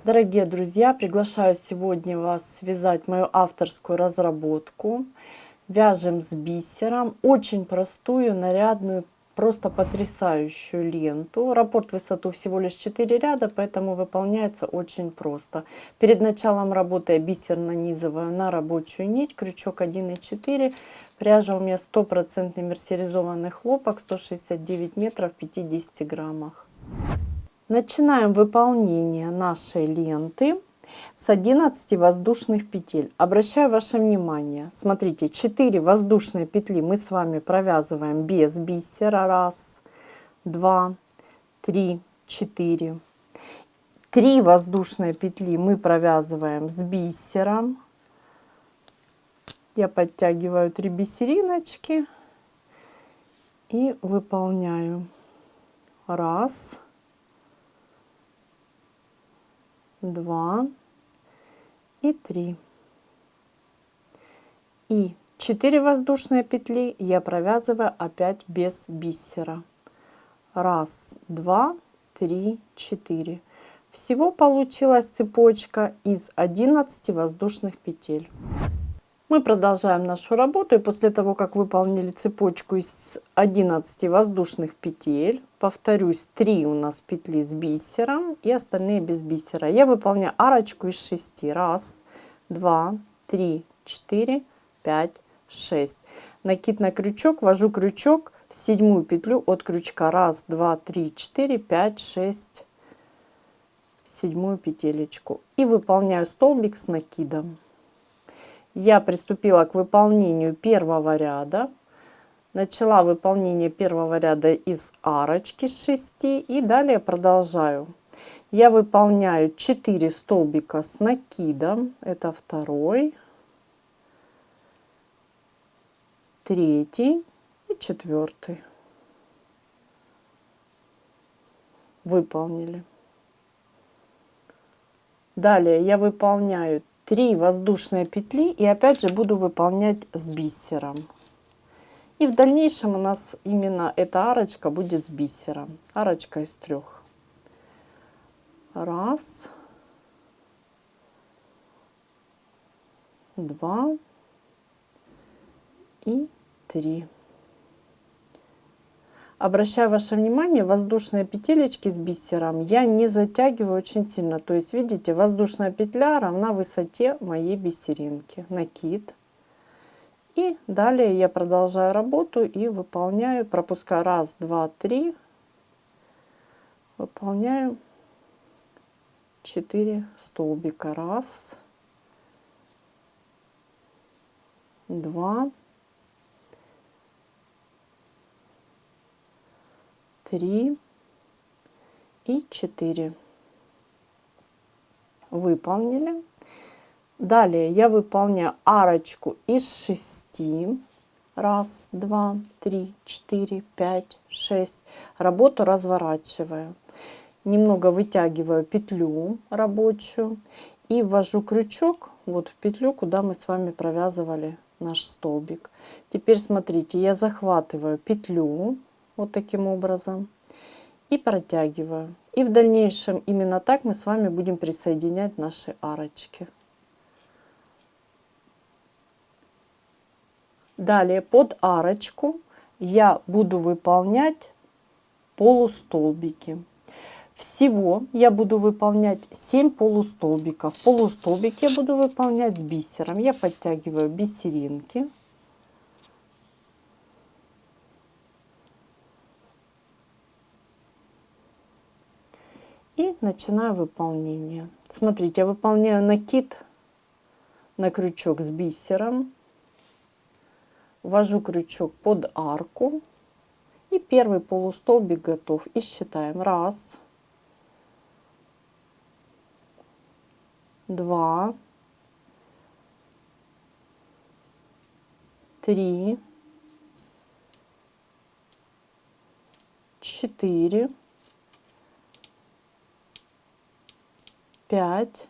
Дорогие друзья, приглашаю сегодня вас связать мою авторскую разработку. Вяжем с бисером очень простую, нарядную, просто потрясающую ленту. Раппорт в высоту всего лишь 4 ряда, поэтому выполняется очень просто. Перед началом работы я бисер нанизываю на рабочую нить, крючок 1,4. Пряжа у меня 100% мерсеризованный хлопок, 169 метров в 50 граммах. Начинаем выполнение нашей ленты с 11 воздушных петель. Обращаю ваше внимание, смотрите, 4 воздушные петли мы с вами провязываем без бисера. Раз, два, три, 4. 3 воздушные петли мы провязываем с бисером. Я подтягиваю 3 бисериночки и выполняю. Раз, два и 3. И 4 воздушные петли я провязываю опять без бисера. Раз, два, 3, 4. Всего получилась цепочка из 11 воздушных петель. Мы продолжаем нашу работу, и после того, как выполнили цепочку из 11 воздушных петель, повторюсь, 3 у нас петли с бисером и остальные без бисера. Я выполняю арочку из 6. Раз, два, 3, 4, 5, 6. Накид на крючок, ввожу крючок в 7 петлю от крючка. Раз, два, 3, 4, 5, 6, 7 петелечку. И выполняю столбик с накидом. Я приступила к выполнению первого ряда. Начала выполнение первого ряда из арочки с 6 и далее продолжаю. Я выполняю 4 столбика с накидом. Это второй, третий и 4. Выполнили. Далее я выполняю 3 воздушные петли и опять же буду выполнять с бисером. И в дальнейшем у нас именно эта арочка будет с бисером. Арочка из 3. Раз, два и 3. Обращаю ваше внимание, воздушные петелечки с бисером я не затягиваю очень сильно. То есть, видите, воздушная петля равна высоте моей бисеринки. Накид. И далее я продолжаю работу и выполняю, пропускаю 1, 2, 3. Выполняю 4 столбика. Раз, два, 3 и 4. Выполнили. Далее я выполняю арочку из 6. Раз, два, 3, 4, 5, 6. Работу разворачиваю. Немного вытягиваю петлю рабочую и ввожу крючок вот в петлю, куда мы с вами провязывали наш столбик. Теперь смотрите, я захватываю петлю вот таким образом и протягиваю. И в дальнейшем именно так мы с вами будем присоединять наши арочки. Далее под арочку я буду выполнять полустолбики. Всего я буду выполнять 7 полустолбиков. Полустолбики я буду выполнять с бисером. Я подтягиваю бисеринки. И начинаю выполнение. Смотрите, я выполняю накид на крючок с бисером. Ввожу крючок под арку. И первый полустолбик готов. И считаем. Раз, два, 3, 4, 5,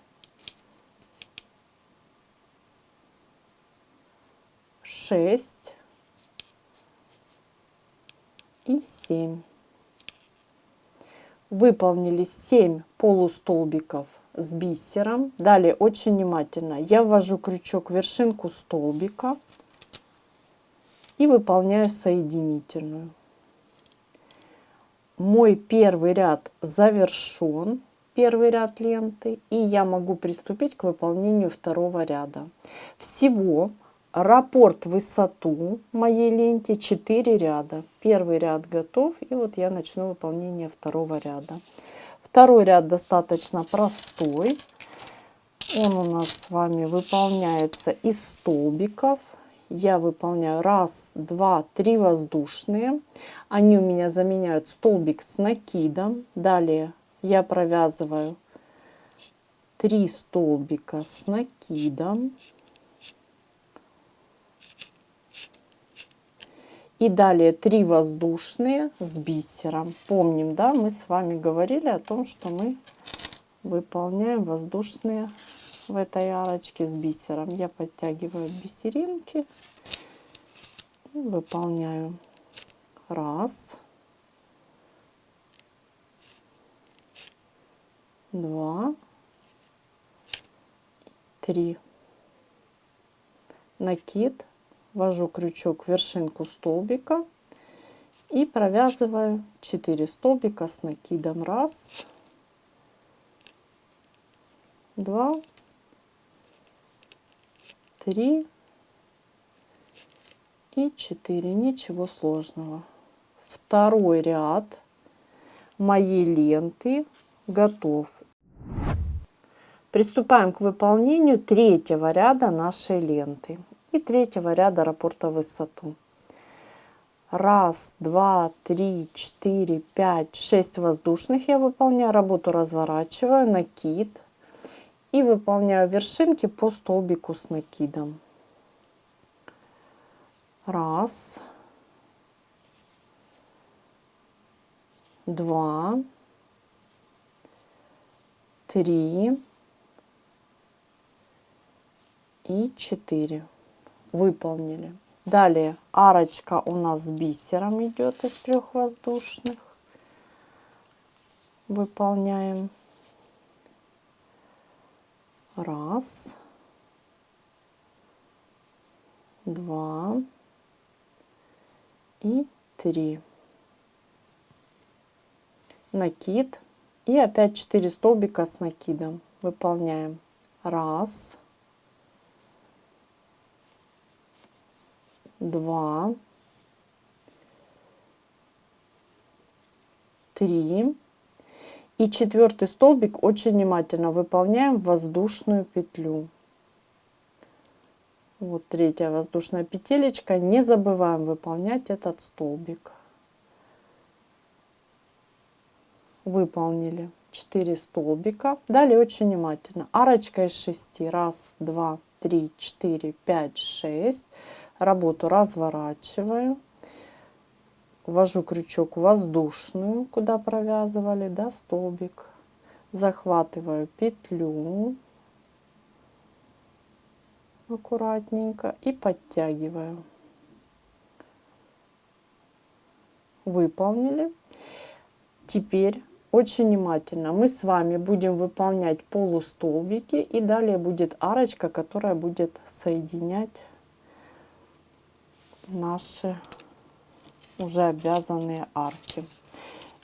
6 и 7. Выполнили 7 полустолбиков с бисером. Далее очень внимательно я ввожу крючок в вершинку столбика и выполняю соединительную. Мой первый ряд завершен, первый ряд ленты, и я могу приступить к выполнению второго ряда. Всего раппорт высоту моей ленте 4 ряда. Первый ряд готов, и вот я начну выполнение второго ряда. Второй ряд достаточно простой. Он у нас с вами выполняется из столбиков. Я выполняю 1, 2, 3 воздушные. Они у меня заменяют столбик с накидом. Далее я провязываю 3 столбика с накидом. И далее 3 воздушные с бисером. Помним, да, мы с вами говорили о том, что мы выполняем воздушные в этой арочке с бисером. Я подтягиваю бисеринки и выполняю 1, 2, 3. Накид, ввожу крючок в вершинку столбика и провязываю 4 столбика с накидом. 1, 2, 3 и 4. Ничего сложного. Второй ряд моей ленты готов. Приступаем к выполнению третьего ряда нашей ленты и третьего ряда раппорта в высоту. 1, 2, 3, 4, 5, 6 воздушных я выполняю. Работу разворачиваю, накид и выполняю вершинки по столбику с накидом. 1, 2, 3 и 4. Выполнили. Далее арочка у нас с бисером идет из 3 воздушных. Выполняем. 1, 2 и 3. Накид. И опять 4 столбика с накидом. Выполняем. 1, 2, 3. И 4 столбик очень внимательно выполняем воздушную петлю. Вот 3-я воздушная петелечка. Не забываем выполнять этот столбик. Выполнили 4 столбика. Далее очень внимательно. Арочка из 6. 1, 2, 3, 4, 5, 6. Работу разворачиваю. Ввожу крючок в воздушную, куда провязывали, да, столбик. Захватываю петлю аккуратненько и подтягиваю. Выполнили. Теперь очень внимательно мы с вами будем выполнять полустолбики, и далее будет арочка, которая будет соединять наши уже обвязанные арки.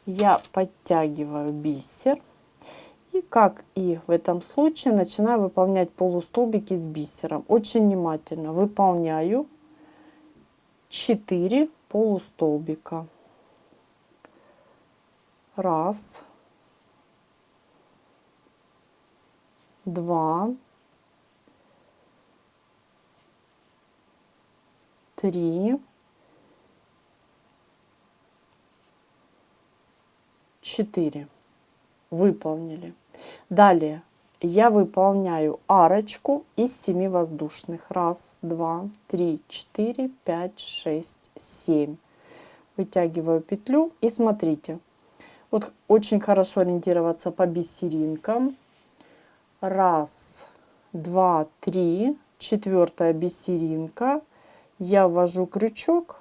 Я подтягиваю бисер и, как и в этом случае, начинаю выполнять полустолбики с бисером. Очень внимательно выполняю 4 полустолбика. 1, 2, 3, 4. Выполнили. Далее я выполняю арочку из 7 воздушных. 1, 2, 3, 4, 5, 6, 7. Вытягиваю петлю и смотрите. Вот очень хорошо ориентироваться по бисеринкам. 1, 2, 3, 4-я бисеринка. Я ввожу крючок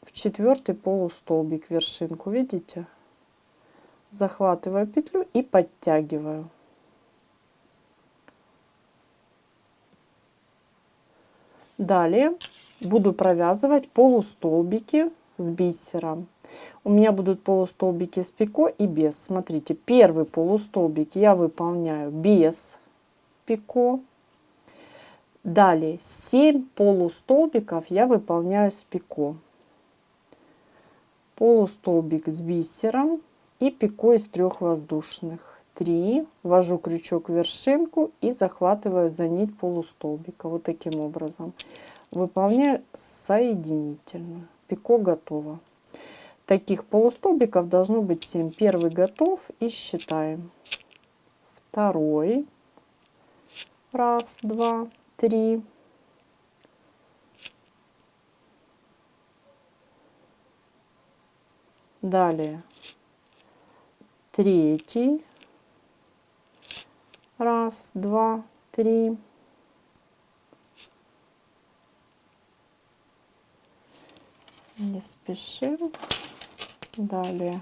в 4-й полустолбик, вершинку, видите? захватываю петлю и подтягиваю. Далее буду провязывать полустолбики с бисером. У меня будут полустолбики с пико и без. Смотрите, первый полустолбик я выполняю без пико. Далее 7 полустолбиков я выполняю с пико. Полустолбик с бисером и пико из 3 воздушных. 3, ввожу крючок в вершинку и захватываю за нить полустолбика. Вот таким образом. Выполняю соединительную. Пико готово. Таких полустолбиков должно быть 7. Первый готов и считаем. Второй. Раз, два, три. Далее. Третий. Раз, два, три. Не спешим. Далее.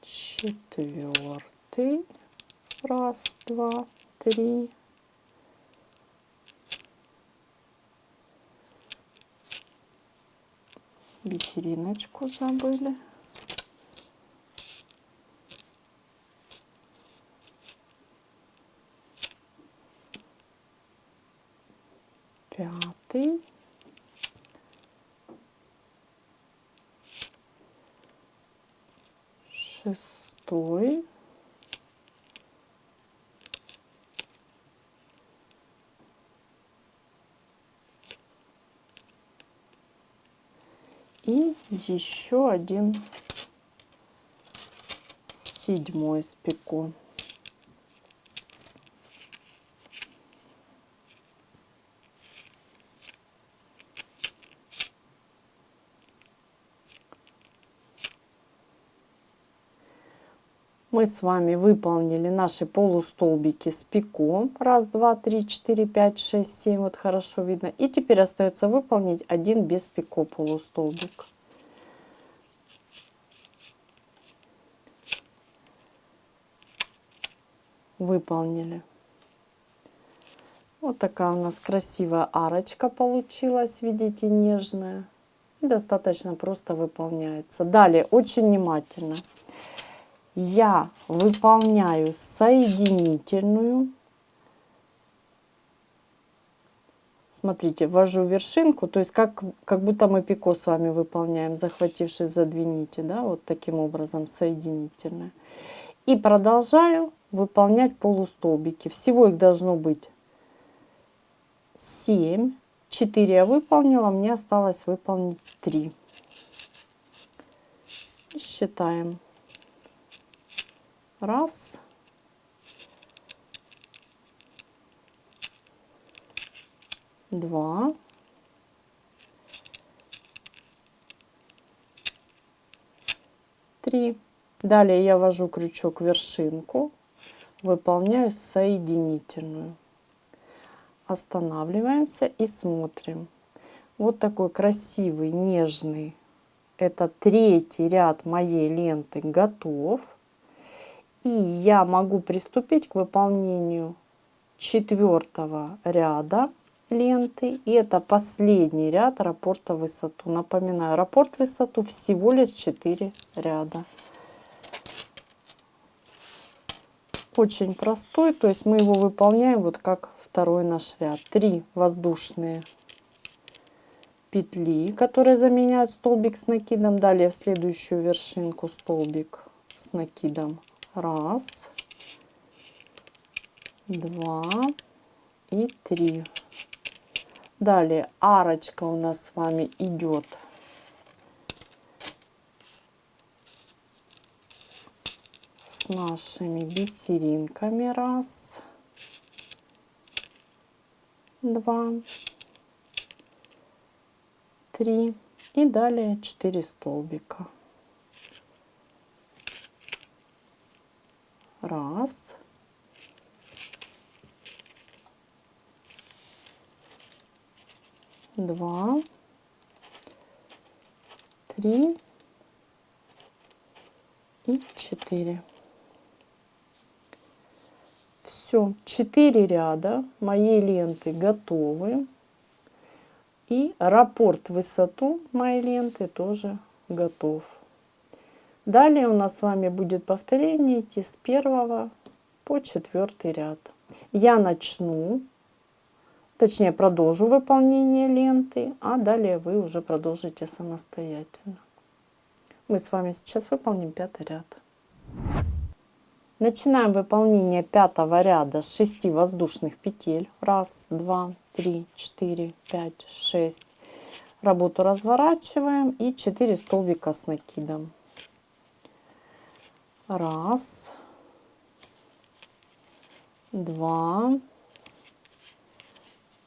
Четвертый. Раз, два, три. Бисериночку забыли. Пятый. Шестой. И еще один седьмой с пико. Мы с вами выполнили наши полустолбики с пико. Раз, два, три, четыре, пять, шесть, семь. Вот хорошо видно. И теперь остается выполнить один без пико полустолбик. Выполнили. Вот такая у нас красивая арочка получилась, видите, нежная. И достаточно просто выполняется. Далее, очень внимательно. Я выполняю соединительную. Смотрите, ввожу вершинку, то есть как будто мы пико с вами выполняем, захватившись за 2 нити, да, вот таким образом соединительная. И продолжаю выполнять полустолбики. Всего их должно быть 7. 4 я выполнила, мне осталось выполнить 3. И считаем. Раз. Два. Три. Далее я ввожу крючок в вершинку, выполняю соединительную. Останавливаемся и смотрим. Вот такой красивый, нежный. Это 3-й ряд моей ленты готов. И я могу приступить к выполнению 4-го ряда ленты. И это последний ряд раппорта в высоту. Напоминаю, раппорт в высоту всего лишь 4 ряда. Очень простой, то есть мы его выполняем вот как второй наш ряд. 3 воздушные петли, которые заменяют столбик с накидом. Далее в следующую вершинку столбик с накидом. Раз, два и 3. Далее арочка у нас с вами идет с нашими бисеринками. Раз, два, 3 и далее 4 столбика. Раз, два, 3 и 4. Все, 4 ряда моей ленты готовы. И раппорт высоту моей ленты тоже готов. Далее у нас с вами будет повторение идти с 1 по 4 ряд. Я начну, точнее продолжу выполнение ленты, а далее вы уже продолжите самостоятельно. Мы с вами сейчас выполним 5 ряд. Начинаем выполнение 5 ряда с 6 воздушных петель. 1, 2, 3, 4, 5, 6. Работу разворачиваем и 4 столбика с накидом. 1, 2,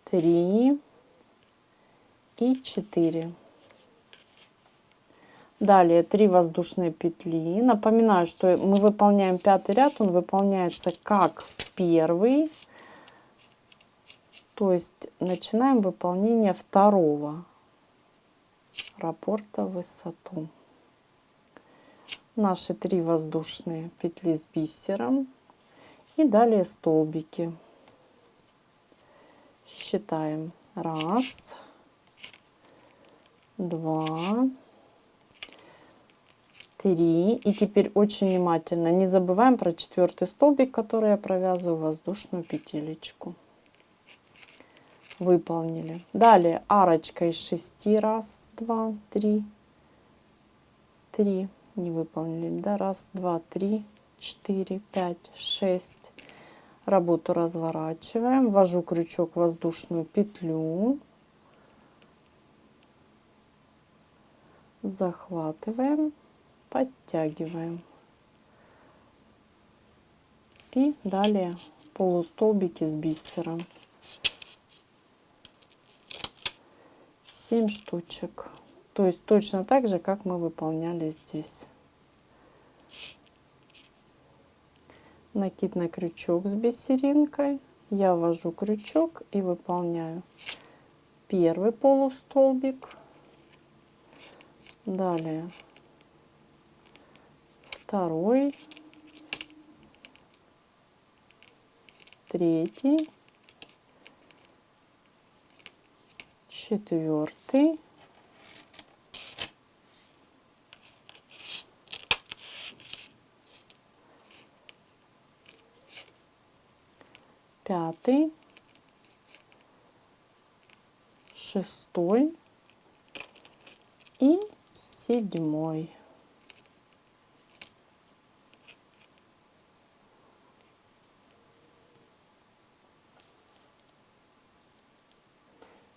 3 и 4. Далее 3 воздушные петли. Напоминаю, что мы выполняем 5 ряд, он выполняется как первый. То есть начинаем выполнение 2 раппорта в высоту. Наши 3 воздушные петли с бисером. И далее столбики. Считаем. 1, 2, 3. И теперь очень внимательно не забываем про 4 столбик, который я провязываю в воздушную петелечку. Выполнили. Далее арочка из 6. 1, 2, 3. 3. Не выполнили. Да, 1, 2, 3, 4, 5, 6. Работу разворачиваем. Ввожу крючок в воздушную петлю. Захватываем. Подтягиваем. И далее полустолбики с бисером. 7 штучек. То есть точно так же, как мы выполняли здесь. Накид на крючок с бисеринкой. Я ввожу крючок и выполняю первый полустолбик. Далее второй, третий, 4, пятый, 6 и 7.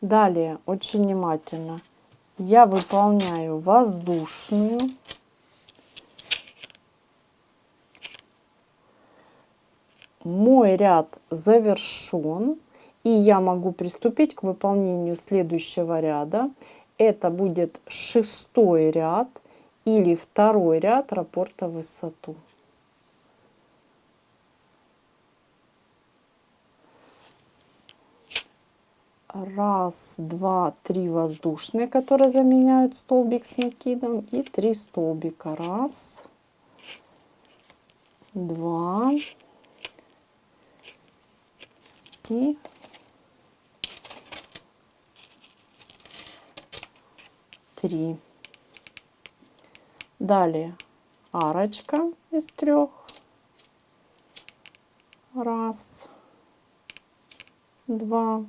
Далее очень внимательно я выполняю воздушную. Мой ряд завершен, и я могу приступить к выполнению следующего ряда. Это будет 6 ряд или 2 ряд раппорта в высоту. 1, 2, 3 воздушные, которые заменяют столбик с накидом, и 3 столбика. 1, 2 и 3. Далее арочка из 3. 1, 2,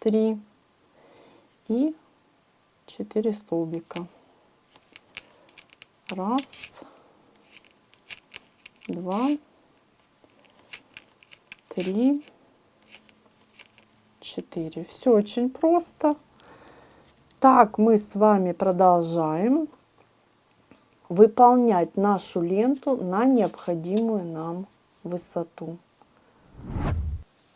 3 и 4 столбика. 1, 2, 3, 4. Все очень просто. Так мы с вами продолжаем выполнять нашу ленту на необходимую нам высоту.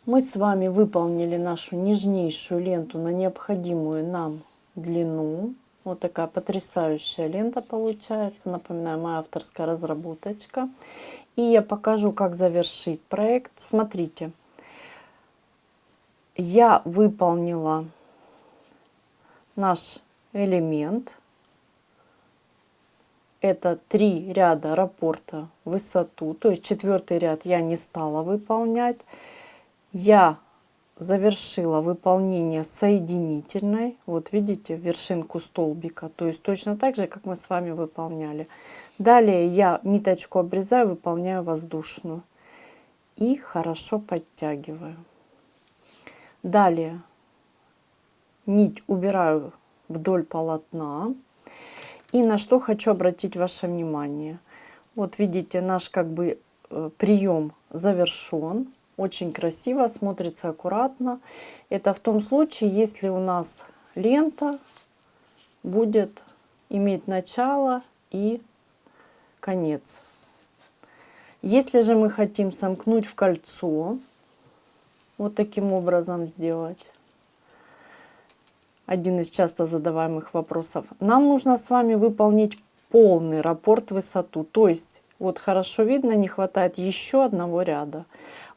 Мы с вами выполнили нашу нежнейшую ленту на необходимую нам длину. Вот такая потрясающая лента получается. Напоминаю, моя авторская разработочка. И я покажу, как завершить проект. Смотрите, я выполнила наш элемент. это 3 ряда раппорта в высоту, то есть 4-й ряд я не стала выполнять. Я завершила выполнение соединительной, вот видите, вершинку столбика, то есть точно так же, как мы с вами выполняли. Далее я ниточку обрезаю, выполняю воздушную и хорошо подтягиваю. Далее нить убираю вдоль полотна. И на что хочу обратить ваше внимание. Вот видите, наш как бы прием завершен. Очень красиво, смотрится аккуратно. Это в том случае, если у нас лента будет иметь начало и конец. Если же мы хотим сомкнуть в кольцо, вот таким образом сделать, один из часто задаваемых вопросов, нам нужно с вами выполнить полный раппорт в высоту. То есть, вот хорошо видно, не хватает еще одного ряда.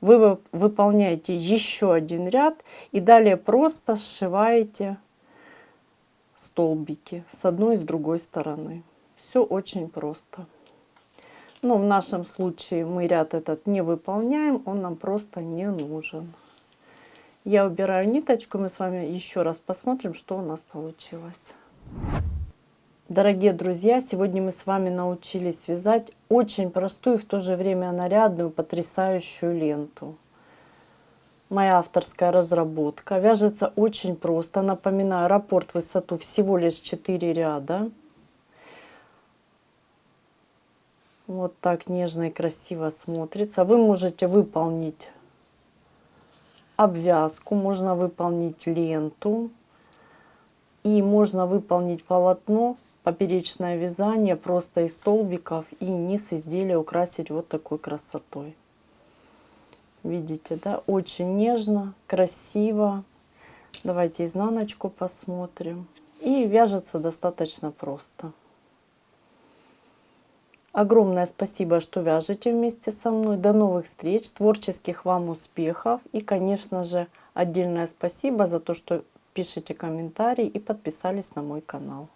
Вы выполняете еще один ряд и далее просто сшиваете столбики с одной и с другой стороны. Все очень просто. Но в нашем случае мы ряд этот не выполняем, он нам просто не нужен. Я убираю ниточку, мы с вами еще раз посмотрим, что у нас получилось. Дорогие друзья, сегодня мы с вами научились вязать очень простую, в то же время нарядную, потрясающую ленту. Моя авторская разработка. Вяжется очень просто. Напоминаю, раппорт в высоту всего лишь 4 ряда. Вот так нежно и красиво смотрится. Вы можете выполнить обвязку, можно выполнить ленту и можно выполнить полотно, поперечное вязание просто из столбиков и низ изделия украсить вот такой красотой. Видите, да? Очень нежно, красиво. Давайте изнаночку посмотрим. И вяжется достаточно просто. Огромное спасибо, что вяжете вместе со мной. До новых встреч, творческих вам успехов. И, конечно же, отдельное спасибо за то, что пишете комментарии и подписались на мой канал.